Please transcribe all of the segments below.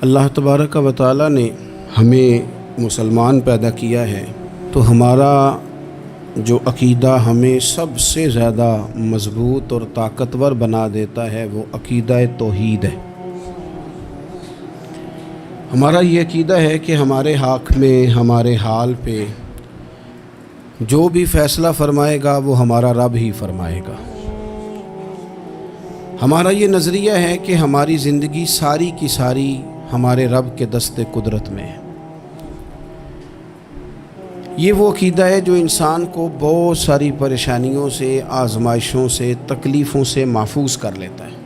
اللہ تبارک و تعالی نے ہمیں مسلمان پیدا کیا ہے تو ہمارا جو عقیدہ ہمیں سب سے زیادہ مضبوط اور طاقتور بنا دیتا ہے وہ عقیدہ توحید ہے۔ ہمارا یہ عقیدہ ہے کہ ہمارے حق میں ہمارے حال پہ جو بھی فیصلہ فرمائے گا وہ ہمارا رب ہی فرمائے گا۔ ہمارا یہ نظریہ ہے کہ ہماری زندگی ساری کی ساری ہمارے رب کے دست قدرت میں ہے۔ یہ وہ عقیدہ ہے جو انسان کو بہت ساری پریشانیوں سے، آزمائشوں سے، تکلیفوں سے محفوظ کر لیتا ہے۔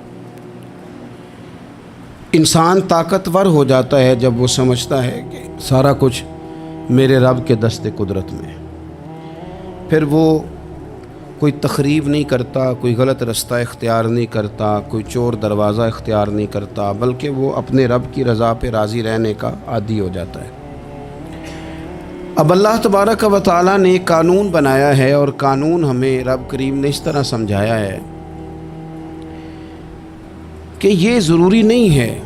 انسان طاقتور ہو جاتا ہے جب وہ سمجھتا ہے کہ سارا کچھ میرے رب کے دست قدرت میں ہے۔ پھر وہ کوئی تخریب نہیں کرتا، کوئی غلط رستہ اختیار نہیں کرتا، کوئی چور دروازہ اختیار نہیں کرتا، بلکہ وہ اپنے رب کی رضا پہ راضی رہنے کا عادی ہو جاتا ہے۔ اب اللہ تبارک و تعالیٰ نے ایک قانون بنایا ہے، اور قانون ہمیں رب کریم نے اس طرح سمجھایا ہے کہ یہ ضروری نہیں ہے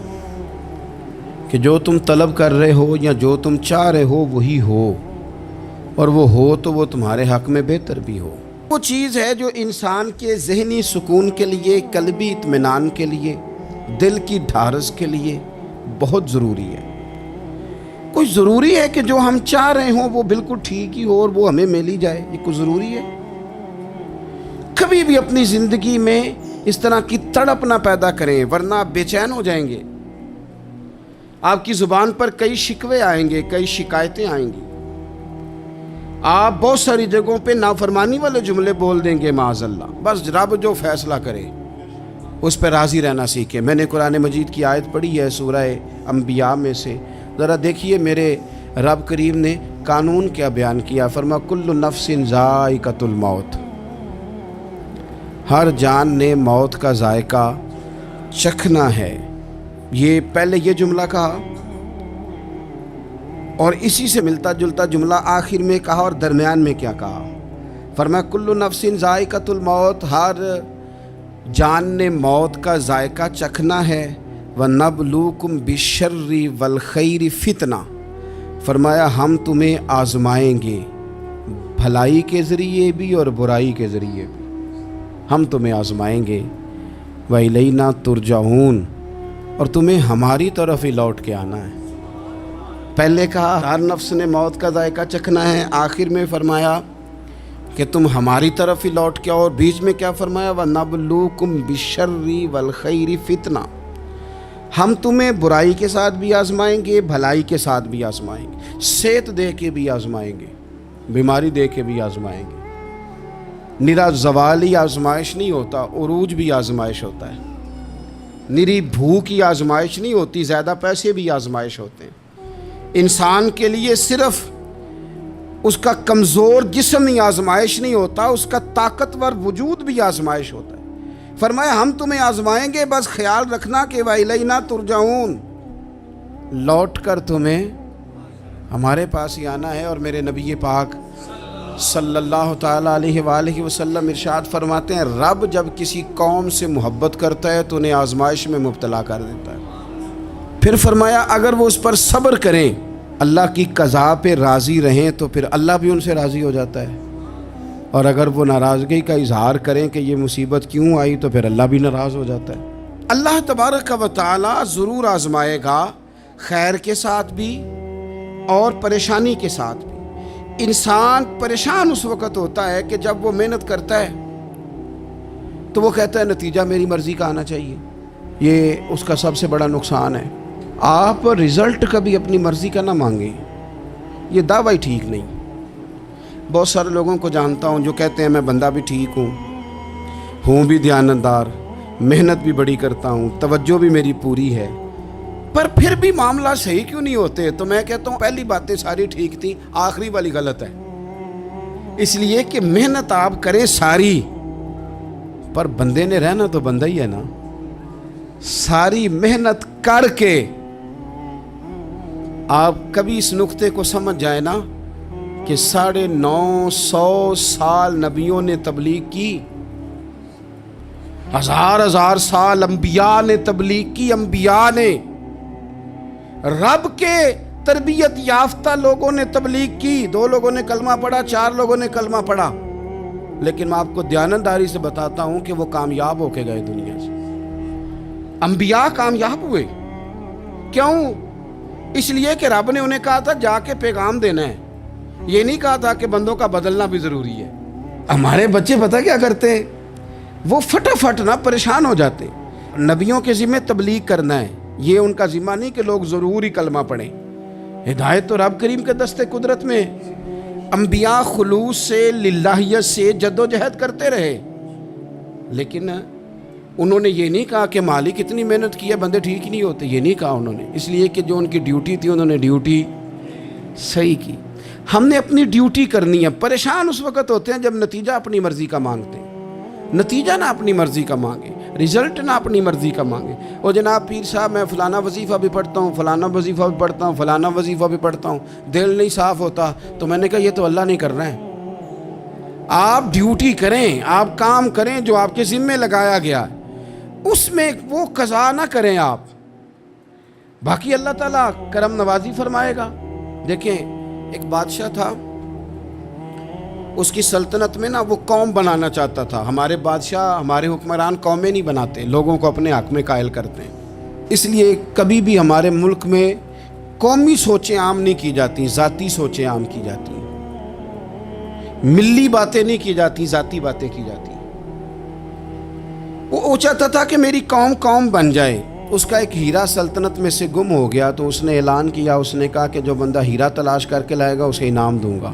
کہ جو تم طلب کر رہے ہو یا جو تم چاہ رہے ہو وہی ہو، اور وہ ہو تو وہ تمہارے حق میں بہتر بھی ہو۔ وہ چیز ہے جو انسان کے ذہنی سکون کے لیے، قلبی اطمینان کے لیے، دل کی ڈھارس کے لیے بہت ضروری ہے۔ کوئی ضروری ہے کہ جو ہم چاہ رہے ہوں وہ بالکل ٹھیک ہی ہو اور وہ ہمیں مل ہی جائے؟ یہ کوئی ضروری ہے؟ کبھی بھی اپنی زندگی میں اس طرح کی تڑپ نہ پیدا کریں، ورنہ آپ بے چین ہو جائیں گے۔ آپ کی زبان پر کئی شکوے آئیں گے، کئی شکایتیں آئیں گی، آپ بہت ساری جگہوں پہ نافرمانی والے جملے بول دیں گے معاذ اللہ۔ بس رب جو فیصلہ کرے اس پہ راضی رہنا سیکھیں۔ میں نے قرآن مجید کی آیت پڑھی ہے سورہ انبیاء میں سے، ذرا دیکھیے میرے رب کریم نے قانون کیا بیان کیا۔ فرما کل نفس ذائقۃ الموت، ہر جان نے موت کا ذائقہ چکھنا ہے۔ یہ پہلے یہ جملہ کہا اور اسی سے ملتا جلتا جملہ آخر میں کہا، اور درمیان میں کیا کہا؟ فرمایا کل نفس ذائقۃ الموت، ہر جان نے موت کا ذائقہ چکھنا ہے۔ وَنَبْلُوكُمْ بِالشَّرِّ وَالْخَيْرِ فِتْنَةً، فرمایا ہم تمہیں آزمائیں گے، بھلائی کے ذریعے بھی اور برائی کے ذریعے بھی ہم تمہیں آزمائیں گے۔ وَإِلَيْنَا تُرْجَعُونَ، اور تمہیں ہماری طرف ہی لوٹ کے آنا ہے۔ پہلے کہا ہر نفس نے موت کا ذائقہ چکھنا ہے، آخر میں فرمایا کہ تم ہماری طرف ہی لوٹ کے آؤ، اور بیچ میں کیا فرمایا؟ وَنَبْلُوكُمْ بِالشَّرِّ وَالْخَيْرِ فِتْنَةً، ہم تمہیں برائی کے ساتھ بھی آزمائیں گے، بھلائی کے ساتھ بھی آزمائیں گے، صحت دے کے بھی آزمائیں گے، بیماری دے کے بھی آزمائیں گے۔ نرا زوالی آزمائش نہیں ہوتا، عروج بھی آزمائش ہوتا ہے۔ نری بھوک کی آزمائش نہیں ہوتی، زیادہ پیسے بھی آزمائش ہوتے ہیں۔ انسان کے لیے صرف اس کا کمزور جسم ہی آزمائش نہیں ہوتا، اس کا طاقتور وجود بھی آزمائش ہوتا ہے۔ فرمایا ہم تمہیں آزمائیں گے، بس خیال رکھنا کہ وَإِلَيْنَا تُرْجَعُونَ، لوٹ کر تمہیں ہمارے پاس ہی آنا ہے۔ اور میرے نبی پاک صلی اللہ تعالیٰ علیہ وآلہ وسلم ارشاد فرماتے ہیں، رب جب کسی قوم سے محبت کرتا ہے تو انہیں آزمائش میں مبتلا کر دیتا ہے۔ پھر فرمایا اگر وہ اس پر صبر کریں، اللہ کی قضا پہ راضی رہیں، تو پھر اللہ بھی ان سے راضی ہو جاتا ہے، اور اگر وہ ناراضگی کا اظہار کریں کہ یہ مصیبت کیوں آئی تو پھر اللہ بھی ناراض ہو جاتا ہے۔ اللہ تبارک و تعالی ضرور آزمائے گا، خیر کے ساتھ بھی اور پریشانی کے ساتھ بھی۔ انسان پریشان اس وقت ہوتا ہے کہ جب وہ محنت کرتا ہے تو وہ کہتا ہے نتیجہ میری مرضی کا آنا چاہیے۔ یہ اس کا سب سے بڑا نقصان ہے۔ آپ رزلٹ کبھی اپنی مرضی کا نہ مانگیں، یہ دعویٰ ہی ٹھیک نہیں۔ بہت سارے لوگوں کو جانتا ہوں جو کہتے ہیں میں بندہ بھی ٹھیک ہوں بھی دیانتدار، محنت بھی بڑی کرتا ہوں، توجہ بھی میری پوری ہے، پر پھر بھی معاملہ صحیح کیوں نہیں ہوتے؟ تو میں کہتا ہوں پہلی باتیں ساری ٹھیک تھیں، آخری والی غلط ہے۔ اس لیے کہ محنت آپ کریں ساری، پر بندے نے رہنا تو بندہ ہی ہے نا۔ ساری محنت کر کے آپ کبھی اس نقطے کو سمجھ جائیں نا کہ 950 سال نبیوں نے تبلیغ کی، ہزار سال انبیاء نے تبلیغ کی، انبیاء نے رب کے تربیت یافتہ لوگوں نے تبلیغ کی، 2 لوگوں نے کلمہ پڑھا، 4 لوگوں نے کلمہ پڑھا، لیکن میں آپ کو دیانتداری سے بتاتا ہوں کہ وہ کامیاب ہو کے گئے دنیا سے۔ انبیاء کامیاب ہوئے، کیوں؟ اس لیے کہ رب نے انہیں کہا تھا جا کے پیغام دینا ہے، یہ نہیں کہا تھا کہ بندوں کا بدلنا بھی ضروری ہے۔ ہمارے بچے پتہ کیا کرتے ہیں؟ وہ فٹافٹ نہ پریشان ہو جاتے۔ نبیوں کے ذمہ تبلیغ کرنا ہے، یہ ان کا ذمہ نہیں کہ لوگ ضروری کلمہ پڑھیں۔ ہدایت تو رب کریم کے دستے قدرت میں ہے۔ انبیاء خلوص سے، للہیت سے جد و جہد کرتے رہے، لیکن انہوں نے یہ نہیں کہا کہ مالک اتنی محنت کی ہے بندے ٹھیک نہیں ہوتے، یہ نہیں کہا انہوں نے، اس لیے کہ جو ان کی ڈیوٹی تھی انہوں نے ڈیوٹی صحیح کی۔ ہم نے اپنی ڈیوٹی کرنی ہے۔ پریشان اس وقت ہوتے ہیں جب نتیجہ اپنی مرضی کا مانگتے ہیں، نتیجہ نہ اپنی مرضی کا مانگے، رزلٹ نہ اپنی مرضی کا مانگے۔ اور جناب پیر صاحب میں فلانا وظیفہ بھی پڑھتا ہوں، فلانا وظیفہ بھی پڑھتا ہوں، فلانا وظیفہ بھی پڑھتا ہوں، دل نہیں صاف ہوتا، تو میں نے کہا یہ تو اللہ نہیں کر رہا ہے۔ آپ ڈیوٹی کریں، آپ کام کریں جو آپ کے ذمے لگایا گیا ہے، اس میں وہ قضا نہ کریں آپ، باقی اللہ تعالیٰ کرم نوازی فرمائے گا۔ دیکھیں ایک بادشاہ تھا، اس کی سلطنت میں نا وہ قوم بنانا چاہتا تھا۔ ہمارے بادشاہ، ہمارے حکمران قومیں نہیں بناتے، لوگوں کو اپنے حق میں قائل کرتے ہیں۔ اس لیے کبھی بھی ہمارے ملک میں قومی سوچیں عام نہیں کی جاتی، ذاتی سوچیں عام کی جاتی ہیں، ملی باتیں نہیں کی جاتی، ذاتی باتیں کی جاتی ہیں۔ وہ چاہتا تھا کہ میری قوم بن جائے۔ اس کا ایک ہیرا سلطنت میں سے گم ہو گیا، تو اس نے اعلان کیا، اس نے کہا کہ جو بندہ ہیرا تلاش کر کے لائے گا اسے انعام دوں گا۔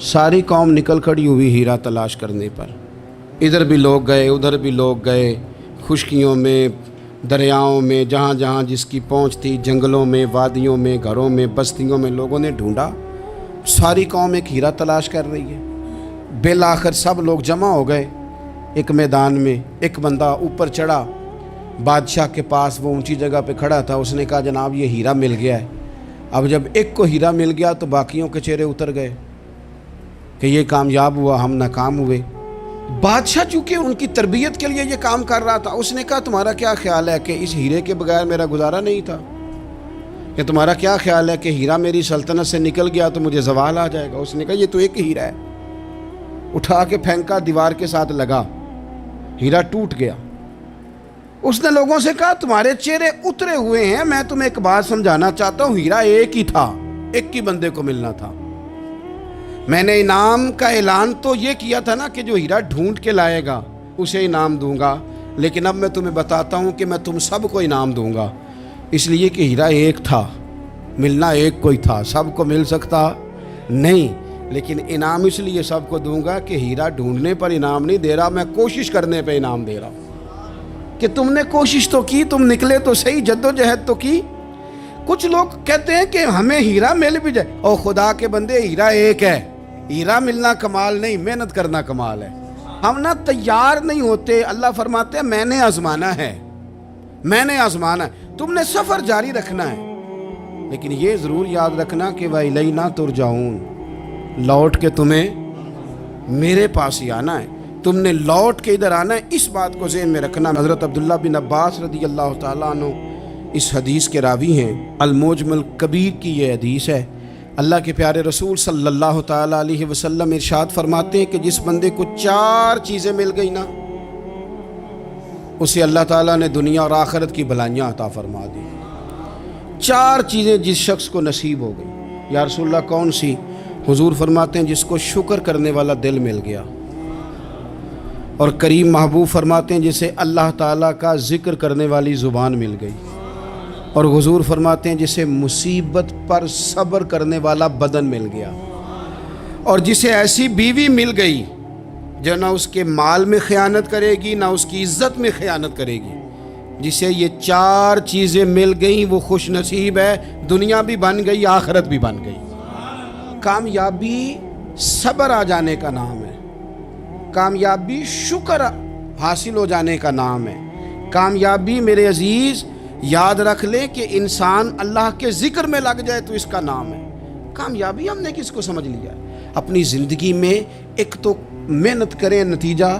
ساری قوم نکل کھڑی ہوئی ہیرا تلاش کرنے پر، ادھر بھی لوگ گئے، ادھر بھی لوگ گئے، خشکیوں میں، دریاؤں میں، جہاں جہاں جس کی پہنچ تھی، جنگلوں میں، وادیوں میں، گھروں میں، بستیوں میں لوگوں نے ڈھونڈا۔ ساری قوم ایک ہیرا تلاش کر رہی ہے۔ بالآخر سب لوگ جمع ہو گئے ایک میدان میں۔ ایک بندہ اوپر چڑھا، بادشاہ کے پاس، وہ اونچی جگہ پہ کھڑا تھا۔ اس نے کہا جناب یہ ہیرا مل گیا ہے۔ اب جب ایک کو ہیرا مل گیا تو باقیوں کے چہرے اتر گئے کہ یہ کامیاب ہوا، ہم ناکام ہوئے۔ بادشاہ چونکہ ان کی تربیت کے لیے یہ کام کر رہا تھا، اس نے کہا تمہارا کیا خیال ہے کہ اس ہیرے کے بغیر میرا گزارا نہیں تھا؟ کہ تمہارا کیا خیال ہے کہ ہیرا میری سلطنت سے نکل گیا تو مجھے زوال آ جائے گا؟ اس نے کہا یہ تو ایک ہیرا ہے۔ اٹھا کے پھینکا، دیوار کے ساتھ لگا، ہیرا ٹوٹ گیا۔ اس نے لوگوں سے کہا تمہارے چہرے اترے ہوئے ہیں، میں تمہیں ایک بات سمجھانا چاہتا ہوں، ہیرا ایک ہی تھا، ایک ہی بندے کو ملنا تھا۔ میں نے انعام کا اعلان تو یہ کیا تھا نا کہ جو ہیرا ڈھونڈ کے لائے گا اسے انعام دوں گا، لیکن اب میں تمہیں بتاتا ہوں کہ میں تم سب کو انعام دوں گا، اس لیے کہ ہیرا ایک تھا، ملنا ایک کو ہی تھا، سب کو مل سکتا نہیں، لیکن انعام اس لیے سب کو دوں گا کہ ہیرا ڈھونڈنے پر انعام نہیں دے رہا، میں کوشش کرنے پہ انعام دے رہا ہوں کہ تم نے کوشش تو کی، تم نکلے تو صحیح، جد و جہد تو کی۔ کچھ لوگ کہتے ہیں کہ ہمیں ہیرا مل بھی جائے، اور خدا کے بندے ہیرا ایک ہے، ہیرا ملنا کمال نہیں، محنت کرنا کمال ہے۔ ہم نہ تیار نہیں ہوتے۔ اللہ فرماتے ہیں میں نے آزمانا ہے، میں نے آزمانا ہے، تم نے سفر جاری رکھنا ہے، لیکن یہ ضرور یاد رکھنا کہ وَإِلَيْنَا تُرْجَعُونَ، لوٹ کے تمہیں میرے پاس ہی آنا ہے، تم نے لوٹ کے ادھر آنا ہے، اس بات کو ذہن میں رکھنا۔ حضرت عبداللہ بن عباس رضی اللہ تعالیٰ عنہ اس حدیث کے راوی ہیں، المعجم الکبیر کی یہ حدیث ہے۔ اللہ کے پیارے رسول صلی اللہ تعالیٰ علیہ وسلم ارشاد فرماتے ہیں کہ جس بندے کو 4 چیزیں مل گئی نا، اسے اللہ تعالیٰ نے دنیا اور آخرت کی بھلائیاں عطا فرما دی۔ 4 چیزیں جس شخص کو نصیب ہو گئی۔ یا رسول اللہ کون سی؟ حضور فرماتے ہیں جس کو شکر کرنے والا دل مل گیا، اور کریم محبوب فرماتے ہیں جسے اللہ تعالیٰ کا ذکر کرنے والی زبان مل گئی، اور حضور فرماتے ہیں جسے مصیبت پر صبر کرنے والا بدن مل گیا، اور جسے ایسی بیوی مل گئی جو نہ اس کے مال میں خیانت کرے گی، نہ اس کی عزت میں خیانت کرے گی۔ جسے یہ 4 چیزیں مل گئیں وہ خوش نصیب ہے، دنیا بھی بن گئی، آخرت بھی بن گئی۔ کامیابی صبر آ جانے کا نام ہے، کامیابی شکر حاصل ہو جانے کا نام ہے۔ کامیابی میرے عزیز یاد رکھ لیں کہ انسان اللہ کے ذکر میں لگ جائے تو اس کا نام ہے کامیابی۔ ہم نے کس کو سمجھ لیا؟ اپنی زندگی میں ایک تو محنت کریں، نتیجہ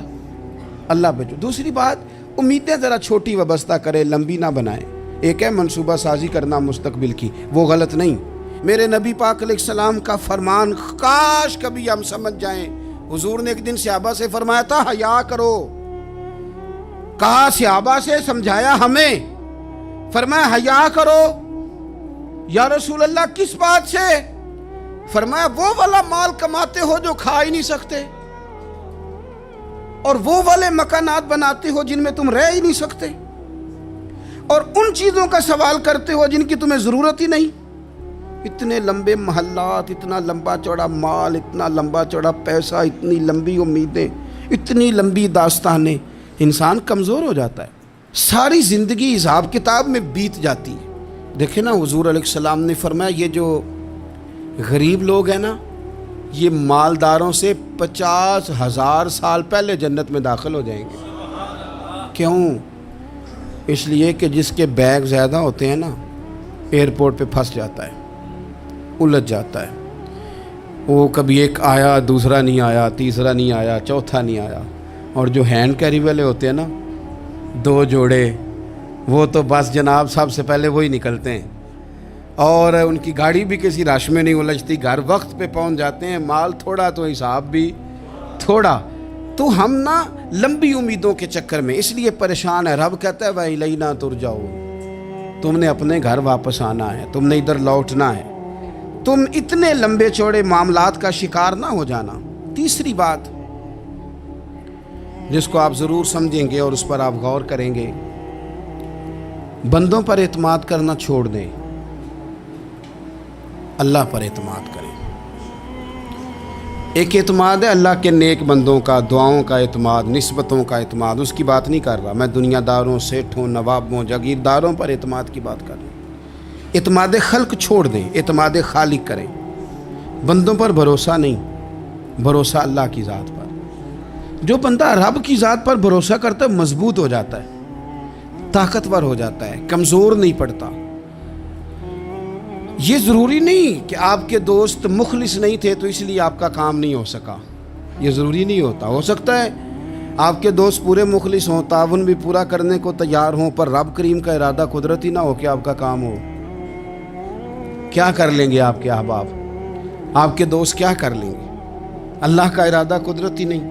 اللہ پہ۔ دوسری بات، امیدیں ذرا چھوٹی وابستہ کریں، لمبی نہ بنائیں۔ ایک ہے منصوبہ سازی کرنا مستقبل کی، وہ غلط نہیں۔ میرے نبی پاک علیہ السلام کا فرمان کاش کبھی ہم سمجھ جائیں۔ حضور نے ایک دن صحابہ سے فرمایا تھا حیا کرو، کہا صحابہ سے، سمجھایا ہمیں، فرمایا حیا کرو۔ یا رسول اللہ کس بات سے؟ فرمایا وہ والا مال کماتے ہو جو کھا ہی نہیں سکتے، اور وہ والے مکانات بناتے ہو جن میں تم رہ ہی نہیں سکتے، اور ان چیزوں کا سوال کرتے ہو جن کی تمہیں ضرورت ہی نہیں۔ اتنے لمبے محلات، اتنا لمبا چوڑا مال، اتنا لمبا چوڑا پیسہ، اتنی لمبی امیدیں، اتنی لمبی داستانیں، انسان کمزور ہو جاتا ہے، ساری زندگی حساب کتاب میں بیت جاتی ہے۔ دیکھیں نا، حضور علیہ السلام نے فرمایا یہ جو غریب لوگ ہیں نا، یہ مالداروں سے 50,000 سال پہلے جنت میں داخل ہو جائیں گے۔ کیوں؟ اس لیے کہ جس کے بیگ زیادہ ہوتے ہیں نا، ایئرپورٹ پہ پھنس جاتا ہے، الجھ جاتا ہے، وہ کبھی ایک آیا، دوسرا نہیں آیا، تیسرا نہیں آیا، چوتھا نہیں آیا۔ اور جو ہینڈ کیری والے ہوتے ہیں نا، 2 جوڑے، وہ تو بس جناب سب سے پہلے وہی نکلتے ہیں، اور ان کی گاڑی بھی کسی رش میں نہیں الجھتی، گھر وقت پہ پہنچ جاتے ہیں، مال تھوڑا تو حساب بھی تھوڑا۔ تو ہم نا لمبی امیدوں کے چکر میں اس لیے پریشان ہے۔ رب کہتا ہے وَإِلَيْنَا تُرْجَعُونَ، تم نے اپنے گھر واپس آنا ہے، تم نے ادھر لوٹنا ہے، تم اتنے لمبے چوڑے معاملات کا شکار نہ ہو جانا۔ تیسری بات جس کو آپ ضرور سمجھیں گے اور اس پر آپ غور کریں گے، بندوں پر اعتماد کرنا چھوڑ دیں، اللہ پر اعتماد کریں۔ ایک اعتماد ہے اللہ کے نیک بندوں کا، دعاؤں کا اعتماد، نسبتوں کا اعتماد، اس کی بات نہیں کر رہا میں، دنیا داروں، سیٹھوں، نوابوں، جاگیرداروں پر اعتماد کی بات کر رہا ہوں۔ اعتماد خلق چھوڑ دیں، اعتماد خالق کریں۔ بندوں پر بھروسہ نہیں، بھروسہ اللہ کی ذات پر۔ جو بندہ رب کی ذات پر بھروسہ کرتا ہے مضبوط ہو جاتا ہے، طاقتور ہو جاتا ہے، کمزور نہیں پڑتا۔ یہ ضروری نہیں کہ آپ کے دوست مخلص نہیں تھے تو اس لیے آپ کا کام نہیں ہو سکا، یہ ضروری نہیں ہوتا۔ ہو سکتا ہے آپ کے دوست پورے مخلص ہوں، تعاون بھی پورا کرنے کو تیار ہوں، پر رب کریم کا ارادہ قدرتی نہ ہو کہ آپ کا کام ہو۔ کیا کر لیں گے آپ کے احباب، آپ کے دوست کیا کر لیں گے؟ اللہ کا ارادہ قدرتی نہیں۔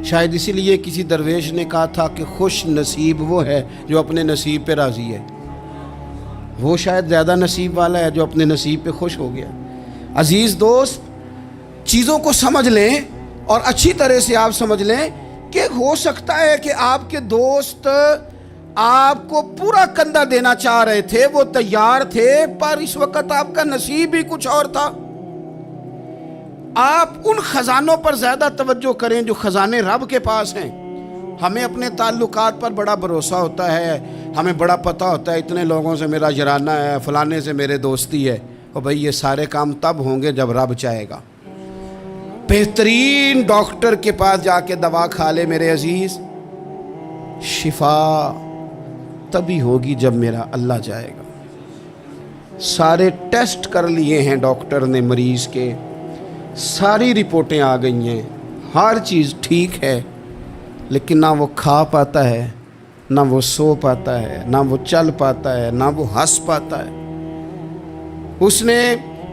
شاید اسی لیے کسی درویش نے کہا تھا کہ خوش نصیب وہ ہے جو اپنے نصیب پہ راضی ہے۔ وہ شاید زیادہ نصیب والا ہے جو اپنے نصیب پہ خوش ہو گیا۔ عزیز دوست، چیزوں کو سمجھ لیں اور اچھی طرح سے آپ سمجھ لیں کہ ہو سکتا ہے کہ آپ کے دوست آپ کو پورا کندھا دینا چاہ رہے تھے، وہ تیار تھے، پر اس وقت آپ کا نصیب ہی کچھ اور تھا۔ آپ ان خزانوں پر زیادہ توجہ کریں جو خزانے رب کے پاس ہیں۔ ہمیں اپنے تعلقات پر بڑا بھروسہ ہوتا ہے، ہمیں بڑا پتہ ہوتا ہے اتنے لوگوں سے میرا جرانہ ہے، فلانے سے میرے دوستی ہے، اور بھائی یہ سارے کام تب ہوں گے جب رب چاہے گا۔ بہترین ڈاکٹر کے پاس جا کے دوا کھا لے میرے عزیز، شفا تبھی ہوگی جب میرا اللہ چاہے گا۔ سارے ٹیسٹ کر لیے ہیں ڈاکٹر نے مریض کے، ساری رپورٹیں آ گئی ہیں، ہر چیز ٹھیک ہے، لیکن نہ وہ کھا پاتا ہے، نہ وہ سو پاتا ہے، نہ وہ چل پاتا ہے، نہ وہ ہنس پاتا ہے۔ اس نے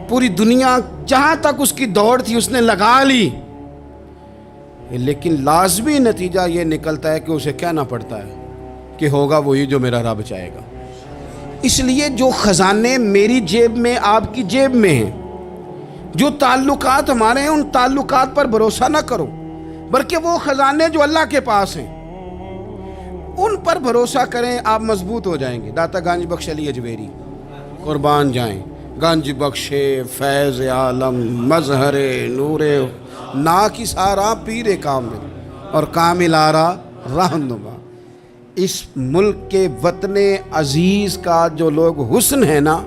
پوری دنیا جہاں تک اس کی دوڑ تھی اس نے لگا لی، لیکن لازمی نتیجہ یہ نکلتا ہے کہ اسے کہنا پڑتا ہے کہ ہوگا وہی جو میرا رب چاہے گا۔ اس لیے جو خزانے میری جیب میں، آپ کی جیب میں ہیں، جو تعلقات ہمارے ہیں، ان تعلقات پر بھروسہ نہ کرو، بلکہ وہ خزانے جو اللہ کے پاس ہیں ان پر بھروسہ کریں، آپ مضبوط ہو جائیں گے۔ داتا گنج بخش علی اجمیری قربان جائیں، گنج بخش فیض عالم مظہر نور نا کی سارا پیر کامل اور کامل آرا رہنما۔ اس ملک کے وطن عزیز کا جو لوگ حسن ہے نا،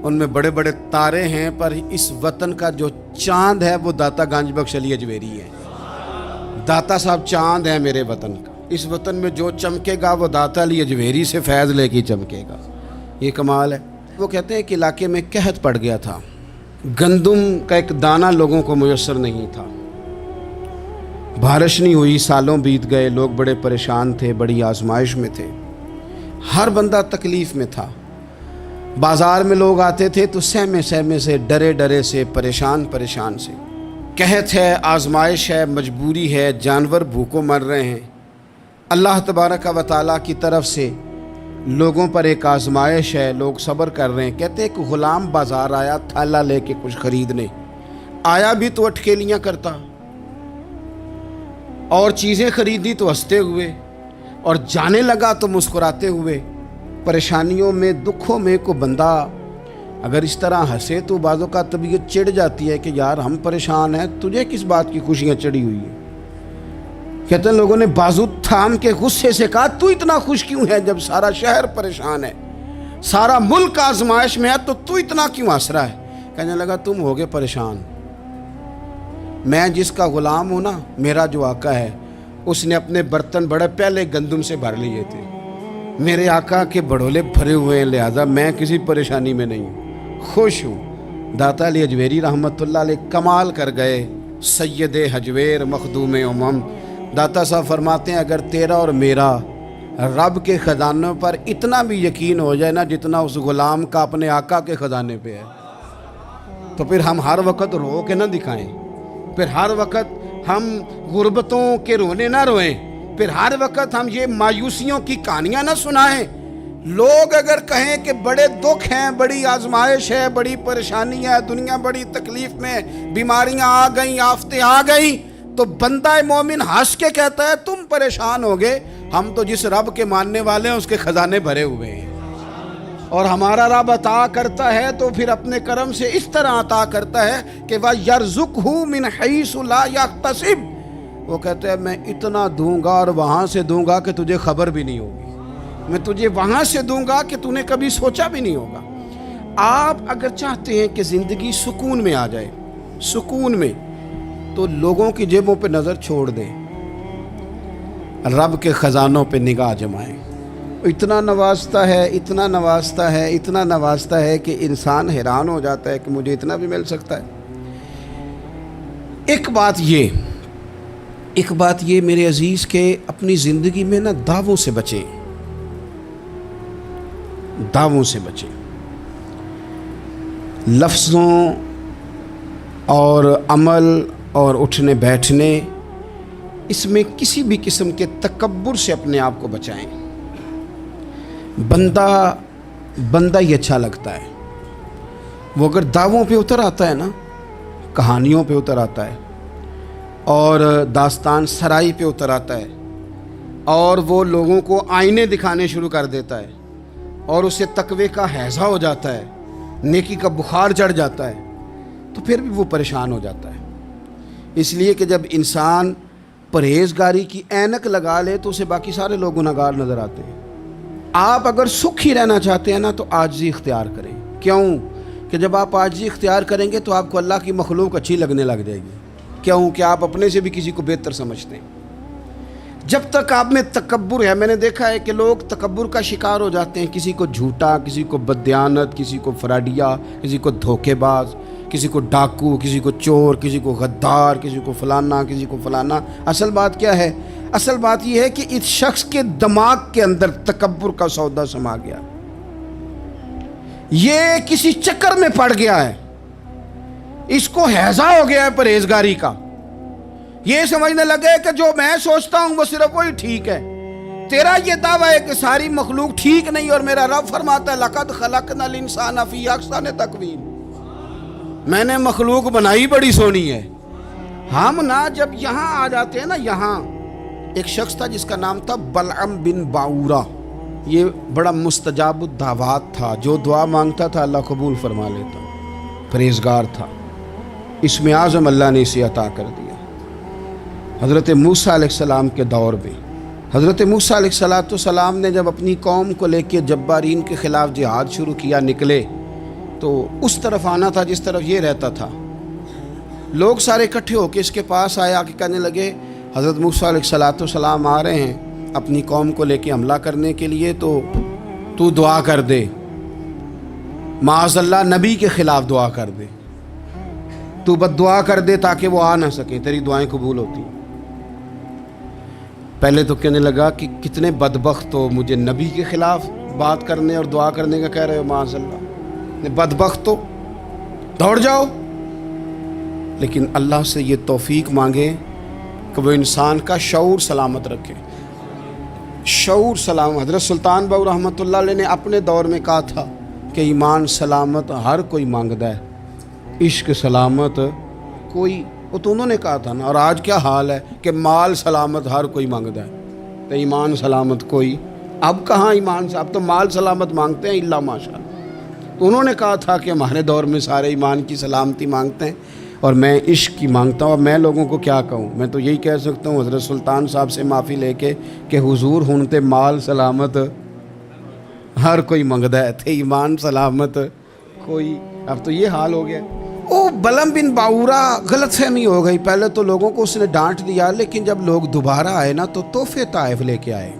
ان میں بڑے بڑے تارے ہیں، پر اس وطن کا جو چاند ہے وہ داتا گنج بخش علی اجمیری ہے۔ داتا صاحب چاند ہے میرے وطن کا، اس وطن میں جو چمکے گا وہ داتا علی اجمیری سے فیض لے کے چمکے گا۔ یہ کمال ہے۔ وہ کہتے ہیں کہ علاقے میں قحط پڑ گیا تھا، گندم کا ایک دانہ لوگوں کو میسر نہیں تھا، بارش نہیں ہوئی، سالوں بیت گئے، لوگ بڑے پریشان تھے، بڑی آزمائش میں تھے۔ ہر بندہ تکلیف میں تھا. بازار میں لوگ آتے تھے تو سہمے سہمے سے، ڈرے ڈرے سے، پریشان پریشان سے. قحط ہے، آزمائش ہے، مجبوری ہے، جانور بھوکوں مر رہے ہیں. اللہ تبارک و تعالیٰ کی طرف سے لوگوں پر ایک آزمائش ہے، لوگ صبر کر رہے ہیں. کہتے ہیں کہ غلام بازار آیا تھالا لے کے کچھ خریدنے. آیا بھی تو اٹکیلیاں کرتا، اور چیزیں خریدی تو ہنستے ہوئے، اور جانے لگا تو مسکراتے ہوئے. پریشانیوں میں، دکھوں میں کو بندہ اگر اس طرح ہنسے تو بعضوں کا طبیعت چڑ جاتی ہے کہ یار ہم پریشان ہیں، تجھے کس بات کی خوشیاں چڑھی ہوئی ہیں. کہتے ہیں لوگوں نے بازو تھام کے غصے سے کہا تو اتنا خوش کیوں ہے جب سارا شہر پریشان ہے، سارا ملک آزمائش میں ہے، تو اتنا کیوں ہنس رہا ہے؟ کہنے لگا تم ہوگے پریشان. میں جس کا غلام ہوں نا، میرا جو آقا ہے، اس نے اپنے برتن بڑے پہلے گندم سے بھر لیے تھے. میرے آقا کے بڑھولے بھرے ہوئے ہیں، لہذا میں کسی پریشانی میں نہیں ہوں، خوش ہوں. داتا علی اجویری رحمۃ اللہ علیہ کمال کر گئے، سید حجویر مخدوم امم. داتا صاحب فرماتے ہیں اگر تیرا اور میرا رب کے خزانوں پر اتنا بھی یقین ہو جائے نا جتنا اس غلام کا اپنے آقا کے خزانے پہ ہے، تو پھر ہم ہر وقت رو کے نہ دکھائیں، پھر ہر وقت ہم غربتوں کے رونے نہ روئیں، پھر ہر وقت ہم یہ مایوسیوں کی کہانیاں نہ سنائیں. لوگ اگر کہیں کہ بڑے دکھ ہیں، بڑی آزمائش ہے، بڑی پریشانی ہے، دنیا بڑی تکلیف میں، بیماریاں آ گئیں، آفتیں آ گئیں، تو بندہ مومن ہنس کے کہتا ہے تم پریشان ہوگے، ہم تو جس رب کے ماننے والے ہیں اس کے خزانے بھرے ہوئے ہیں. اور ہمارا رب عطا کرتا ہے تو پھر اپنے کرم سے اس طرح عطا کرتا ہے کہ وَيَرْزُقْهُ مِنْ حَيْثُ لَا يَحْتَسِبُ. وہ کہتے ہیں میں اتنا دوں گا اور وہاں سے دوں گا کہ تجھے خبر بھی نہیں ہوگی، میں تجھے وہاں سے دوں گا کہ تو نے کبھی سوچا بھی نہیں ہوگا. آپ اگر چاہتے ہیں کہ زندگی سکون میں آ جائے، سکون میں، تو لوگوں کی جیبوں پہ نظر چھوڑ دیں، رب کے خزانوں پہ نگاہ جمائیں. اتنا نوازتا ہے، اتنا نوازتا ہے، اتنا نوازتا ہے کہ انسان حیران ہو جاتا ہے کہ مجھے اتنا بھی مل سکتا ہے. ایک بات یہ میرے عزیز کہ اپنی زندگی میں نا دعووں سے بچیں، دعووں سے بچیں. لفظوں اور عمل اور اٹھنے بیٹھنے، اس میں کسی بھی قسم کے تکبر سے اپنے آپ کو بچائیں. بندہ ہی اچھا لگتا ہے. وہ اگر دعووں پہ اتر آتا ہے نا، کہانیوں پہ اتر آتا ہے، اور داستان سرائی پہ اتر آتا ہے، اور وہ لوگوں کو آئینے دکھانے شروع کر دیتا ہے، اور اسے تقوی کا ہیضہ ہو جاتا ہے، نیکی کا بخار چڑھ جاتا ہے، تو پھر بھی وہ پریشان ہو جاتا ہے. اس لیے کہ جب انسان پرہیزگاری کی اینک لگا لے تو اسے باقی سارے لوگ گناہگار نظر آتے ہیں. آپ اگر سکھی رہنا چاہتے ہیں نا تو عاجزی اختیار کریں. کیوں کہ جب آپ عاجزی اختیار کریں گے تو آپ کو اللہ کی مخلوق اچھی لگنے لگ جائے گی. کیوں کہ آپ اپنے سے بھی کسی کو بہتر سمجھتے ہیں. جب تک آپ میں تکبر ہے، میں نے دیکھا ہے کہ لوگ تکبر کا شکار ہو جاتے ہیں، کسی کو جھوٹا، کسی کو بددیانت، کسی کو فراڈیا، کسی کو دھوکے باز، کسی کو ڈاکو، کسی کو چور، کسی کو غدار، کسی کو فلانا، کسی کو فلانا. اصل بات کیا ہے؟ اصل بات یہ ہے کہ اس شخص کے دماغ کے اندر تکبر کا سودا سما گیا، یہ کسی چکر میں پڑ گیا ہے، اس کو ہیضہ ہو گیا ہے پرہیزگاری کا. یہ سمجھنے لگے کہ جو میں سوچتا ہوں وہ صرف وہی ٹھیک ہے. تیرا یہ دعویٰ ہے کہ ساری مخلوق ٹھیک نہیں، اور میرا رب فرماتا ہے لَقَدْ خَلَقْنَا الْإِنسَانَ فِي أَحْسَنِ تَقْوِيمٍ. میں نے مخلوق بنائی بڑی سونی ہے. ہم نا جب یہاں آ جاتے ہیں نا، یہاں ایک شخص تھا جس کا نام تھا بلعم بن باورہ. یہ بڑا مستجاب الدعوات تھا، جو دعا مانگتا تھا اللہ قبول فرما لیتا، پرہیزگار تھا. اسم اعظم اللہ نے اسے عطا کر دیا. حضرت موسیٰ علیہ السلام کے دور میں حضرت موسیٰ علیہ السلام نے جب اپنی قوم کو لے کے جبارین کے خلاف جہاد شروع کیا، نکلے تو اس طرف آنا تھا جس طرف یہ رہتا تھا. لوگ سارے اکٹھے ہو کے اس کے پاس آئے، آ کے کہنے لگے حضرت موسیٰ علیہ السلام آ رہے ہیں اپنی قوم کو لے کے حملہ کرنے کے لیے، تو دعا کر دے، معاذ اللہ نبی کے خلاف دعا کر دے، تو بد دعا کر دے تاکہ وہ آ نہ سکے، تیری دعائیں قبول ہوتی ہیں. پہلے تو کہنے لگا کہ کتنے بدبخت ہو، مجھے نبی کے خلاف بات کرنے اور دعا کرنے کا کہہ رہے ہو، معاذ اللہ، بدبخت ہو، دوڑ جاؤ۔ لیکن اللہ سے یہ توفیق مانگے کہ وہ انسان کا شعور سلامت رکھے، شعور سلامت۔ حضرت سلطان باؤ رحمۃ اللہ علیہ نے اپنے دور میں کہا تھا کہ ایمان سلامت ہر کوئی مانگتا ہے، عشق سلامت کوئی، وہ تو انہوں نے کہا تھا نا۔ اور آج کیا حال ہے کہ مال سلامت ہر کوئی مانگتا ہے، تو ایمان سلامت کوئی۔ اب کہاں ایمان سے، اب تو مال سلامت مانگتے ہیں الا ماشاء اللہ۔ تو انہوں نے کہا تھا کہ ہمارے دور میں سارے ایمان کی سلامتی مانگتے ہیں اور میں عشق کی مانگتا ہوں۔ اور میں لوگوں کو کیا کہوں، میں تو یہی کہہ سکتا ہوں حضرت سلطان صاحب سے معافی لے کے کہ حضور ہن تے مال سلامت ہر کوئی منگدا ہے، تے ایمان سلامت کوئی۔ اب تو یہ حال ہو گیا۔ او بلم بن باورا غلط فہمی ہو گئی، پہلے تو لوگوں کو اس نے ڈانٹ دیا، لیکن جب لوگ دوبارہ آئے نا تو تحفے طائف لے کے آئے،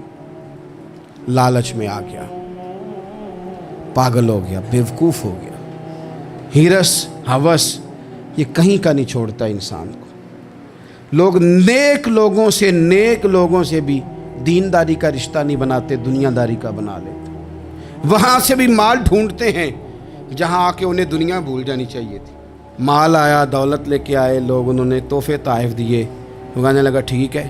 لالچ میں آ گیا، پاگل ہو گیا، بیوقوف ہو گیا۔ ہرس ہوس یہ کہیں کا نہیں چھوڑتا انسان کو۔ لوگ نیک لوگوں سے بھی دینداری کا رشتہ نہیں بناتے، دنیا داری کا بنا لیتے۔ وہاں سے بھی مال ڈھونڈتے ہیں جہاں آ کے انہیں دنیا بھول جانی چاہیے تھی۔ مال آیا، دولت لے کے آئے لوگ، انہوں نے تحفے طائف دیے، وہ کہنے لگا ٹھیک ہے۔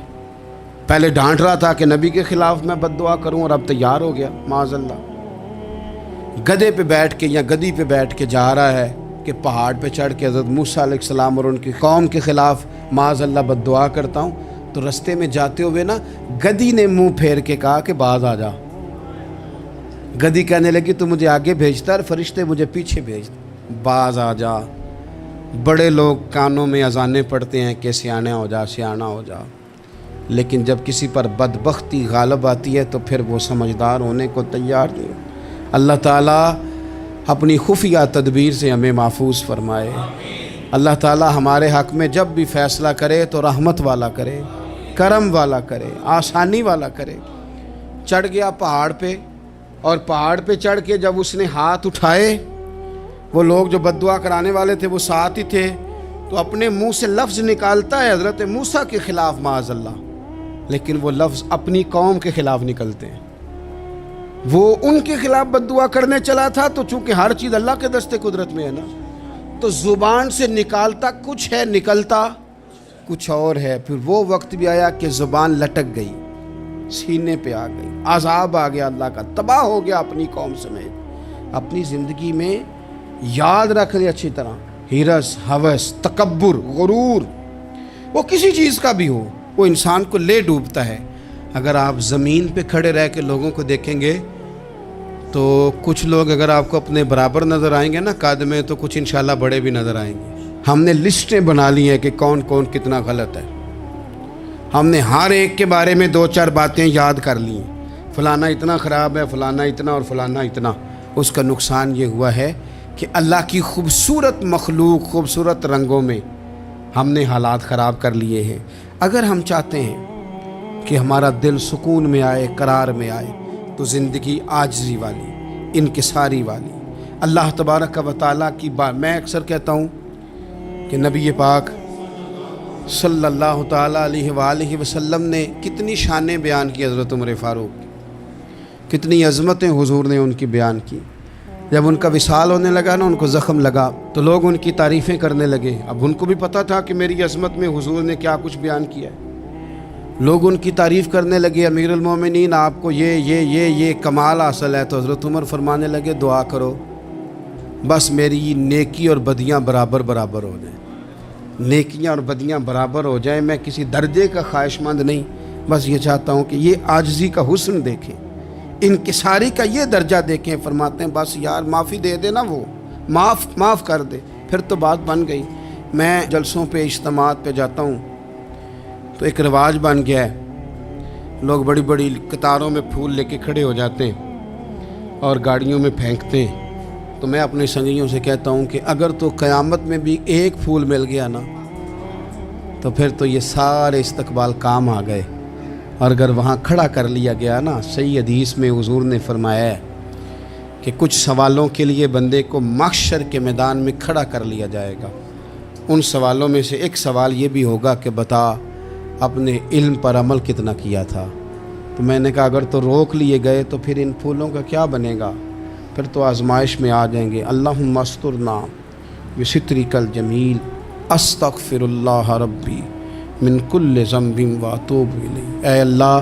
پہلے ڈانٹ رہا تھا کہ نبی کے خلاف میں بد دعا کروں، اور اب تیار ہو گیا معاذ اللہ۔ گدھے پہ بیٹھ کے یا گدی پہ بیٹھ کے جا رہا ہے کہ پہاڑ پہ چڑھ کے حضرت موسیٰ علیہ السلام اور ان کی قوم کے خلاف معاذ اللہ بد دعا کرتا ہوں۔ تو رستے میں جاتے ہوئے نا گدی نے منہ پھیر کے کہا کہ باز آ جا۔ گدی کہنے لگی تو مجھے آگے بھیجتا ہے اور فرشتے مجھے پیچھے بھیجتے، باز آ جا۔ بڑے لوگ کانوں میں اذانیں پڑھتے ہیں کہ سیانا ہو جا، سیانا ہو جا، لیکن جب کسی پر بدبختی غالب آتی ہے تو پھر وہ سمجھدار ہونے کو تیار نہیں۔ اللہ تعالیٰ اپنی خفیہ تدبیر سے ہمیں محفوظ فرمائے۔ اللہ تعالیٰ ہمارے حق میں جب بھی فیصلہ کرے تو رحمت والا کرے، کرم والا کرے، آسانی والا کرے۔ چڑھ گیا پہاڑ پہ، اور پہاڑ پہ چڑھ کے جب اس نے ہاتھ اٹھائے، وہ لوگ جو بد دعا کرانے والے تھے وہ ساتھ ہی تھے، تو اپنے منہ سے لفظ نکالتا ہے حضرت موسیٰ کے خلاف معاذ اللہ، لیکن وہ لفظ اپنی قوم کے خلاف نکلتے ہیں۔ وہ ان کے خلاف بد دعا کرنے چلا تھا، تو چونکہ ہر چیز اللہ کے دست قدرت میں ہے نا، تو زبان سے نکالتا کچھ ہے، نکلتا کچھ اور ہے۔ پھر وہ وقت بھی آیا کہ زبان لٹک گئی، سینے پہ آ گئی، عذاب آ گیا اللہ کا، تباہ ہو گیا اپنی قوم سمیت۔ اپنی زندگی میں یاد رکھ لیں اچھی طرح، ہرس، ہوس، تکبر، غرور، وہ کسی چیز کا بھی ہو، وہ انسان کو لے ڈوبتا ہے۔ اگر آپ زمین پہ کھڑے رہ کے لوگوں کو دیکھیں گے تو کچھ لوگ اگر آپ کو اپنے برابر نظر آئیں گے نا قد میں، تو کچھ انشاءاللہ بڑے بھی نظر آئیں گے۔ ہم نے لسٹیں بنا لی ہیں کہ کون کون کتنا غلط ہے، ہم نے ہر ایک کے بارے میں 2-4 باتیں یاد کر لی ہیں، فلانا اتنا خراب ہے، فلانا اتنا اور فلانا اتنا۔ اس کا نقصان یہ ہوا ہے کہ اللہ کی خوبصورت مخلوق، خوبصورت رنگوں میں ہم نے حالات خراب کر لیے ہیں۔ اگر ہم چاہتے ہیں کہ ہمارا دل سکون میں آئے، قرار میں آئے، تو زندگی عاجزی والی، انکساری والی، اللہ تبارک و تعالیٰ کی بات۔ میں اکثر کہتا ہوں کہ نبی پاک صلی اللہ تعالیٰ علیہ وآلہ وسلم نے کتنی شانیں بیان کی حضرت عمر فاروق کی، کتنی عظمتیں حضور نے ان کی بیان کی۔ جب ان کا وصال ہونے لگا نا، ان کو زخم لگا، تو لوگ ان کی تعریفیں کرنے لگے۔ اب ان کو بھی پتہ تھا کہ میری عظمت میں حضور نے کیا کچھ بیان کیا ہے۔ لوگ ان کی تعریف کرنے لگے، امیر المومنین آپ کو یہ کمال حاصل ہے۔ تو حضرت عمر فرمانے لگے دعا کرو بس میری نیکی اور بدیاں برابر برابر ہو جائیں، نیکیاں اور بدیاں برابر ہو جائیں، میں کسی درجے کا خواہش مند نہیں، بس یہ چاہتا ہوں کہ یہ عاجزی کا حسن دیکھیں، انکساری کا یہ درجہ دیکھیں۔ فرماتے ہیں بس یار معافی دے دے نا، وہ معاف کر دے، پھر تو بات بن گئی۔ میں جلسوں پہ، اجتماعات پہ جاتا ہوں تو ایک رواج بن گیا ہے، لوگ بڑی بڑی قطاروں میں پھول لے کے کھڑے ہو جاتے ہیں اور گاڑیوں میں پھینکتے ہیں۔ تو میں اپنے سنگیوں سے کہتا ہوں کہ اگر تو قیامت میں بھی ایک پھول مل گیا نا، تو پھر تو یہ سارے استقبال کام آ گئے، اور اگر وہاں کھڑا کر لیا گیا نا، صحیح حدیث میں حضور نے فرمایا ہے کہ کچھ سوالوں کے لیے بندے کو محشر کے میدان میں کھڑا کر لیا جائے گا۔ ان سوالوں میں سے ایک سوال یہ بھی ہوگا کہ بتا اپنے علم پر عمل کتنا کیا تھا۔ تو میں نے کہا اگر تو روک لیے گئے تو پھر ان پھولوں کا کیا بنے گا، پھر تو آزمائش میں آ جائیں گے۔ اللہم استرنا بسترک الجمیل استغفر اللہ ربی من کل ذنب واتوب الیہ۔ اے اللہ